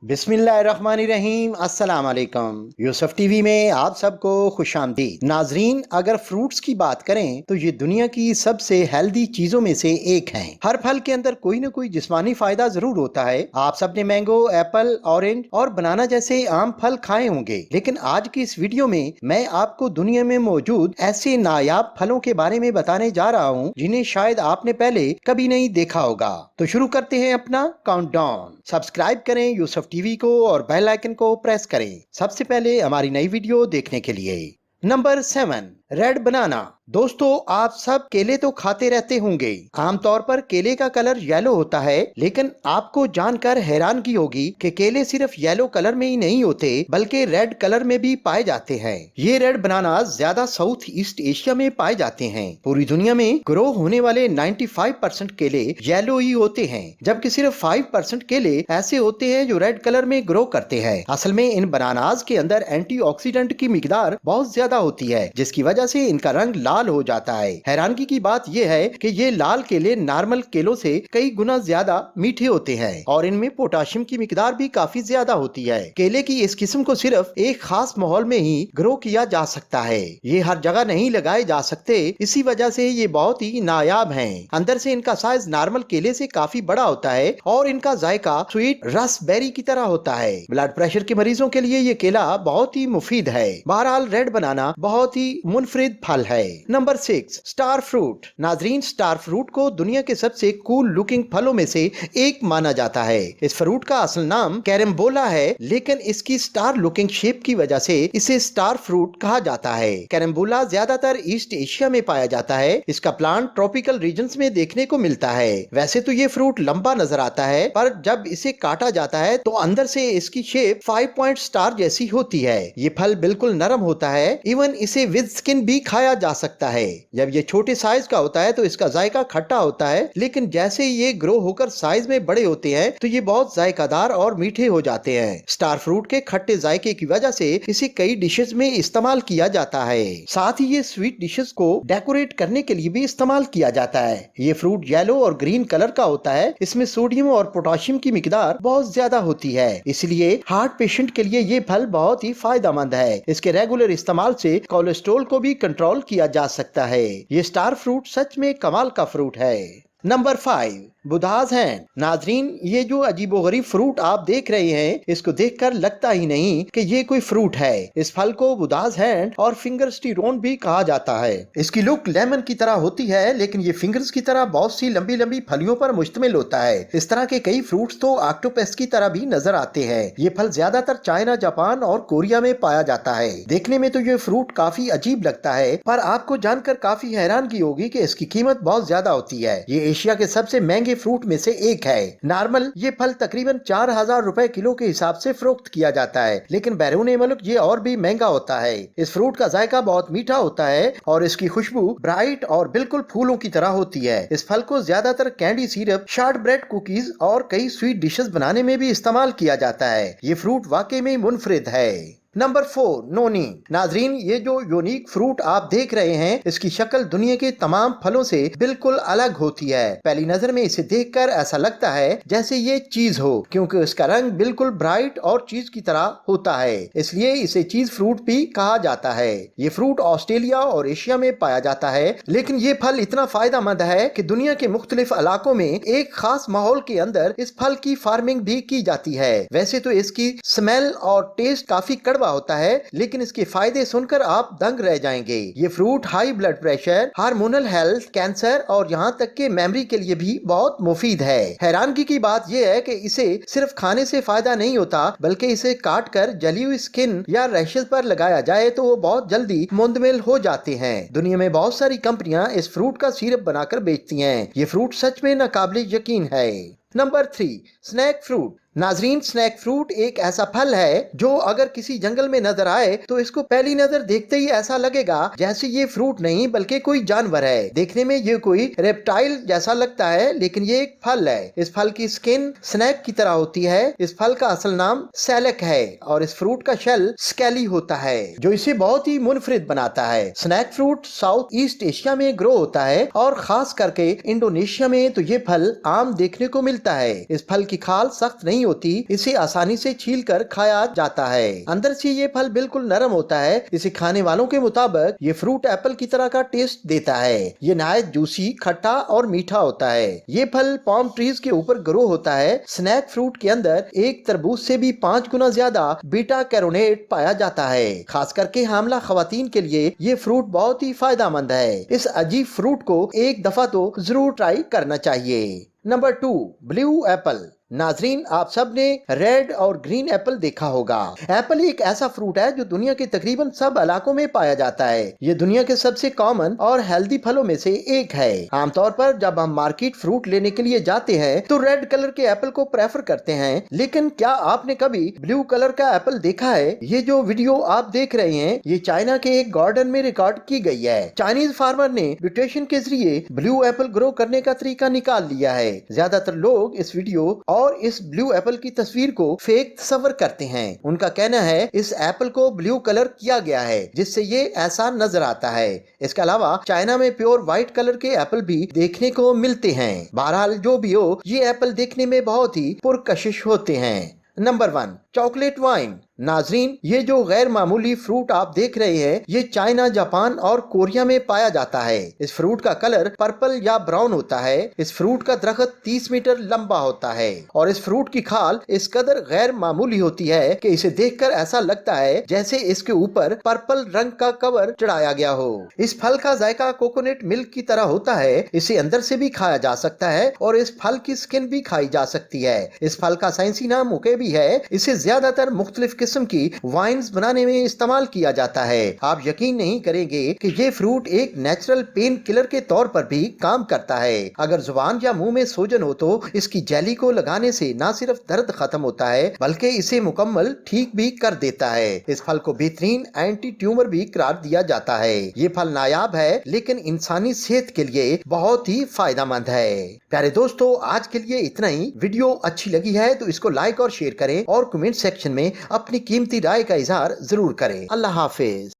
बिस्मिल्लाहिर्रहमानिर्रहीम। अस्सलाम वालेकुम। यूसुफ टीवी में आप सबको खुश आमदीद। नाजरीन, अगर फ्रूट्स की बात करें तो ये दुनिया की सबसे हेल्दी चीजों में से एक हैं। हर फल के अंदर कोई ना कोई जिस्मानी फायदा जरूर होता है। आप सबने मैंगो, एप्पल, ऑरेंज और बनाना जैसे आम फल खाए होंगे, लेकिन आज की इस वीडियो में मैं आपको दुनिया में मौजूद ऐसे नायाब फलों के बारे में बताने जा रहा हूँ जिन्हें शायद आपने पहले कभी नहीं देखा होगा। तो शुरू करते हैं अपना काउंटडाउन। सब्सक्राइब करें यूसुफ टीवी को और बेल आइकन को प्रेस करें सबसे पहले हमारी नई वीडियो देखने के लिए। Number 7, red banana. दोस्तों, आप सब केले तो खाते रहते होंगे। आमतौर पर केले का कलर येलो होता है, लेकिन आपको जानकर हैरानगी होगी कि केले सिर्फ येलो कलर में ही नहीं होते बल्कि रेड कलर में भी पाए जाते हैं। ये रेड बनाना ज्यादा साउथ ईस्ट एशिया में पाए जाते हैं। पूरी दुनिया में ग्रो होने वाले 95% केले येलो ही होते हैं, जबकि सिर्फ 5% केले ऐसे होते हैं जो रेड कलर में ग्रो करते हैं। असल में इन बनानाज के अंदर एंटीऑक्सीडेंट की मिकदार बहुत ज्यादा होती है, जिसकी वजह से इनका रंग लाल हो जाता है। हैरानगी की बात यह है कि ये लाल केले नॉर्मल केलों से कई गुना ज्यादा मीठे होते हैं और इनमें पोटाशियम की मिकदार भी काफी ज्यादा होती है। केले की इस किस्म को सिर्फ एक खास माहौल में ही ग्रो किया जा सकता है। ये हर जगह नहीं लगाए जा सकते, इसी वजह से ये बहुत ही नायाब हैं। अंदर से इनका साइज नॉर्मल केले से काफी बड़ा होता है और इनका जायका स्वीट रसबेरी की तरह होता है। ब्लड प्रेशर के मरीजों के लिए ये केला बहुत ही मुफीद है। बहरहाल रेड बनाना बहुत ही मुनफरिद फल है। Number 6, star fruit. नाजरीन, स्टार फ्रूट को दुनिया के सबसे कूल लुकिंग फलों में से एक माना जाता है। इस फ्रूट का असल नाम कैरम्बोला है, लेकिन इसकी स्टार लुकिंग शेप की वजह से इसे स्टार फ्रूट कहा जाता है। कैरम्बोला ज्यादातर ईस्ट एशिया में पाया जाता है। इसका प्लांट ट्रॉपिकल रीजन्स में देखने को मिलता है। वैसे तो ये फ्रूट लंबा नजर आता है, पर जब इसे काटा जाता है तो अंदर से इसकी शेप 5 पॉइंट स्टार जैसी होती है। ये फल बिल्कुल नरम होता है, इवन इसे विद स्किन भी खाया जा सकता है। जब ये छोटे साइज का होता है तो इसका जायका खट्टा होता है, लेकिन जैसे ये ग्रो होकर साइज में बड़े होते हैं तो ये बहुत जायकादार और मीठे हो जाते हैं। स्टार फ्रूट के खट्टे जायके की वजह से इसे कई डिशेस में इस्तेमाल किया जाता है। साथ ही ये स्वीट डिशेस को डेकोरेट करने के लिए भी इस्तेमाल किया जाता है। ये फ्रूट येलो और ग्रीन कलर का होता है। इसमें सोडियम और पोटाशियम की मिकदार बहुत ज्यादा होती है, इसलिए हार्ट पेशेंट के लिए ये फल बहुत ही फायदेमंद है। इसके रेगुलर इस्तेमाल से कोलेस्ट्रॉल को भी कंट्रोल किया जा सकता है। ये स्टार फ्रूट सच में कमाल का फ्रूट है। नंबर 5, बुधाज हैं। नाजरीन, ये जो अजीबोगरीब फ्रूट आप देख रहे हैं, इसको देखकर लगता ही नहीं कि ये कोई फ्रूट है। इस फल को बुधाज हैंड और फिंगर स्टीरोन भी कहा जाता है। इसकी लुक लेमन की तरह होती है, लेकिन ये फिंगर्स की तरह बहुत सी लंबी लंबी फलियों पर मुश्तमिल होता है। इस तरह के कई फ्रूट्स तो ऑक्टोपस की तरह भी नजर आते हैं। ये फल ज्यादातर चाइना, जापान और कोरिया में पाया जाता है। देखने में तो ये फ्रूट काफी अजीब लगता है, पर आपको जानकर काफी हैरानगी होगी कि इसकी कीमत बहुत ज्यादा होती है। ये एशिया के सबसे महंगे फ्रूट में से एक है। नॉर्मल ये फल तकरीबन 4000 रुपए किलो के हिसाब से फरोख्त किया जाता है, लेकिन बैरून मुल्क ये और भी महंगा होता है। इस फ्रूट का जायका बहुत मीठा होता है और इसकी खुशबू ब्राइट और बिल्कुल फूलों की तरह होती है। इस फल को ज्यादातर candy syrup, short bread cookies और कई स्वीट डिशेस बनाने में भी इस्तेमाल किया जाता है। ये फ्रूट वाकई में मुनफरिद है। नंबर 4, नोनी। नाजरीन, ये जो यूनिक फ्रूट आप देख रहे हैं, इसकी शक्ल दुनिया के तमाम फलों से बिल्कुल अलग होती है। पहली नजर में इसे देखकर ऐसा लगता है जैसे ये चीज हो, क्योंकि इसका रंग बिल्कुल ब्राइट और चीज की तरह होता है, इसलिए इसे चीज फ्रूट भी कहा जाता है। ये फ्रूट ऑस्ट्रेलिया और एशिया में पाया जाता है, लेकिन ये फल इतना फायदेमंद है कि दुनिया के मुख्तलिफ इलाकों में एक खास माहौल के अंदर इस फल की फार्मिंग भी की जाती है। वैसे तो इसकी स्मेल और टेस्ट काफी कड़वा होता है, लेकिन इसके फायदे सुनकर आप दंग रह जाएंगे। ये fruit high blood pressure, hormonal health, cancer और यहाँ तक के मेमोरी के लिए भी बहुत मुफीद है। हैरानगी की बात यह है कि इसे सिर्फ खाने से फायदा नहीं होता, बल्कि इसे काट कर जली हुई स्किन या रैशेज पर लगाया जाए तो वो बहुत जल्दी मुंदमिल हो जाते हैं। दुनिया में बहुत सारी कंपनियां इस फ्रूट का सिरप बनाकर बेचती हैं। ये फ्रूट सच में नाकाबिले यकीन है। Number 3, snake fruit. नाजरीन, स्नैक फ्रूट एक ऐसा फल है जो अगर किसी जंगल में नजर आए तो इसको पहली नजर देखते ही ऐसा लगेगा जैसे ये फ्रूट नहीं बल्कि कोई जानवर है। देखने में ये कोई रेप्टाइल जैसा लगता है, लेकिन ये एक फल है। इस फल की स्किन स्नैक की तरह होती है। इस फल का असल नाम सैलक है और इस फ्रूट का शेल स्केली होता है, जो इसे बहुत ही मुनफरिद बनाता है। Snake fruit south east Asia में ग्रो होता है और खास करके इंडोनेशिया में तो ये फल आम देखने को मिलता है। इस फल की खाल सख्त नहीं नहीं होती, इसे आसानी से छील कर खाया जाता है। अंदर से ये फल बिल्कुल नरम होता है। इसे खाने वालों के मुताबिक ये फ्रूट एप्पल की तरह का टेस्ट देता है। ये नहायत जूसी, खट्टा और मीठा होता है। ये फल पाम ट्रीज के ऊपर ग्रो होता है। स्नैक फ्रूट के अंदर एक तरबूज से भी 5 गुना ज्यादा बीटा कैरोनेट पाया जाता है। खास करके हामला खवातीन के लिए ये फ्रूट बहुत ही फायदेमंद है। इस अजीब फ्रूट को एक दफा तो जरूर ट्राई करना चाहिए। Number 2, blue Apple. नाजरीन, आप सब ने रेड और ग्रीन एप्पल देखा होगा। एप्पल एक ऐसा फ्रूट है जो दुनिया के तकरीबन सब इलाकों में पाया जाता है। ये दुनिया के सबसे कॉमन और हेल्दी फलों में से एक है। आमतौर पर जब हम मार्केट फ्रूट लेने के लिए जाते हैं तो रेड कलर के एप्पल को प्रेफर करते हैं, लेकिन क्या आपने कभी ब्लू कलर का एप्पल देखा है? ये जो वीडियो आप देख रहे हैं ये चाइना के एक गार्डन में रिकॉर्ड की गई है। चाइनीज फार्मर ने म्यूटेशन के जरिए ब्लू एप्पल ग्रो करने का तरीका निकाल लिया है। ज्यादातर लोग इस वीडियो और इस ब्लू एप्पल की तस्वीर को फेक तस्वर करते हैं। उनका कहना है इस एप्पल को ब्लू कलर किया गया है जिससे ये ऐसा नजर आता है। इसके अलावा चाइना में प्योर व्हाइट कलर के एप्पल भी देखने को मिलते हैं। बहरहाल जो भी हो, ये एप्पल देखने में बहुत ही पुरकशिश होते हैं। Number 1, chocolate wine. नाजरीन, ये जो गैर मामूली फ्रूट आप देख रहे हैं ये चाइना, जापान और कोरिया में पाया जाता है। इस फ्रूट का कलर पर्पल या ब्राउन होता है। इस फ्रूट का दरख्त 30 मीटर लंबा होता है और इस फ्रूट की खाल इस कदर गैर मामूली होती है कि इसे देखकर ऐसा लगता है जैसे इसके ऊपर पर्पल रंग का कवर चढ़ाया गया हो। इस फल का जायका कोकोनट मिल्क की तरह होता है। इसे अंदर से भी खाया जा सकता है और इस फल की स्किन भी खाई जा सकती है। इस फल का साइंसी नाम मुकेबी है। इसे ज्यादातर मुख्तलिफ किस्म की वाइन्स बनाने में इस्तेमाल किया जाता है। आप यकीन नहीं करेंगे कि ये फ्रूट एक नेचुरल पेन किलर के तौर पर भी काम करता है। अगर जुबान या मुंह में सूजन हो तो इसकी जेली को लगाने से न सिर्फ दर्द खत्म होता है बल्कि इसे मुकम्मल ठीक भी कर देता है। इस फल को बेहतरीन एंटी ट्यूमर भी करार दिया जाता है। ये फल नायाब है लेकिन इंसानी सेहत के लिए बहुत ही फायदेमंद है। प्यारे दोस्तों, आज के लिए इतना ही। वीडियो अच्छी लगी है तो इसको लाइक और शेयर करें और कमेंट सेक्शन में अपनी कीमती राय का इजहार जरूर करें। अल्लाह हाफिज।